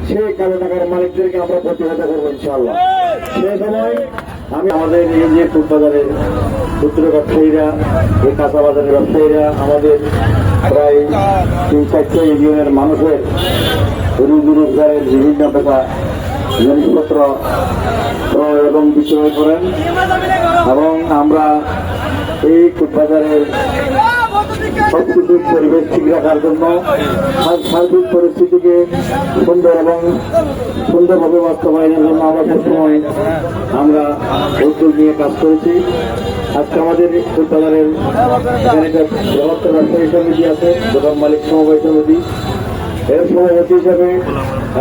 সেই কালো টাকার মালিকদেরকে আমরা প্রতিহত করবো ইনশাআল্লাহ। সে সময় আমি আমাদের এই যে ফুটবাজারের ক্ষুদ্র ব্যবসায়ীরা, এই কাঁচা বাজারের ব্যবসায়ীরা, আমাদের প্রায় 3-4টা ইউনিয়নের মানুষের রুজি রোজগারের বিভিন্ন পেশা জিনিসপত্র ক্রয় এবং বিক্রয় করেন এবং আমরা এই ফুটবাজারের সবকিছু পরিবেশ ঠিক রাখার জন্য সার্বিক পরিস্থিতিকে সুন্দর এবং সুন্দরভাবে বাস্তবায়নের জন্য আমরা সবসময় আমরা উদ্যোগ নিয়ে কাজ করেছি। আজকে আমাদের ফুটবাজারের এখানে একটা বৃহত্তর ব্যবসায়ী সমিতি আছে, দোকান মালিক সমবায় সমিতি, এর সভাপতি হিসাবে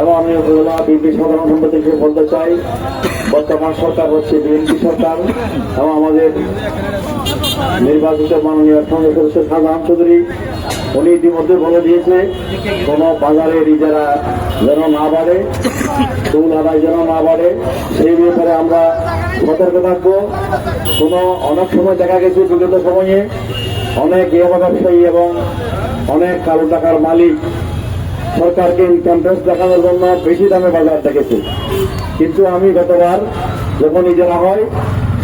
এবং আমি বিএনপি সাধারণ সম্পাদক হিসেবে বলতে চাই, বর্তমান সরকার হচ্ছে বিএনপি সরকার এবং আমাদের নির্বাচিত মাননীয় সংসদ সদস্য শাহজাহান চৌধুরী উনি ইতিমধ্যে বলে দিয়েছে কোনো বাজারের ইজারা যেন না বাড়ে, টুল আদায় যেন না বাড়ে, সেই ব্যাপারে আমরা সতর্ক থাকবো। অনেক সময় দেখা গেছে বিগত সময়ে অনেক ইয়াবা ব্যবসায়ী এবং অনেক কালো টাকার মালিক সরকারকে ইনকাম ট্যাক্স দেখানোর জন্য বেশি দামে বাজার দেখেছে, কিন্তু আমি গতবার যখন ইজারা হয়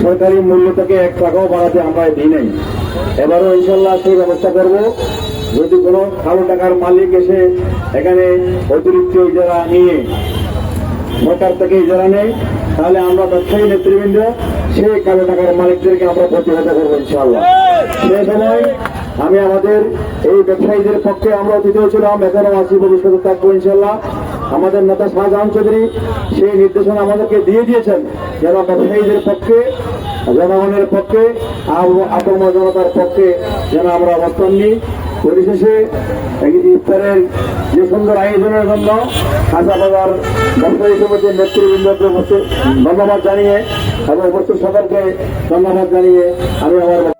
সরকারি মূল্য থেকে 1 টাকাও বাড়াতে আমরা দিই নাই। এবারও ইনশাল্লাহ সেই ব্যবস্থা করব। যদি কোনো কালো টাকার মালিক এসে এখানে অতিরিক্ত ইজারা নিয়ে সরকার থেকে ইজারা নেয়, তাহলে আমরা ব্যবসায়ী নেতৃবৃন্দ সেই কালো টাকার মালিকদেরকে আমরা প্রতিহত করবো ইনশাআল্লাহ। সে সময় আমি আমাদের এই ব্যবসায়ীদের পক্ষে আমরা অতীতেও ছিলাম, এখনও আছি, ভবিষ্যতে থাকবো ইনশাআল্লাহ। আমাদের নেতা শাহজাহান চৌধুরী সেই নির্দেশনা আমাদেরকে দিয়ে দিয়েছেন যেন ব্যবসায়ীদের পক্ষে, জনগণের পক্ষে, আপন জনতার পক্ষে যেন আমরা অবস্থান নিই। পরিশেষে ইফতারের যে সুন্দর আয়োজনের জন্য কাঁচা বাজার ব্যবসায়ী সমিতির নেতৃবৃন্দকে ধন্যবাদ জানিয়ে এবং উপস্থিত সকলকে ধন্যবাদ জানিয়ে আমি আমার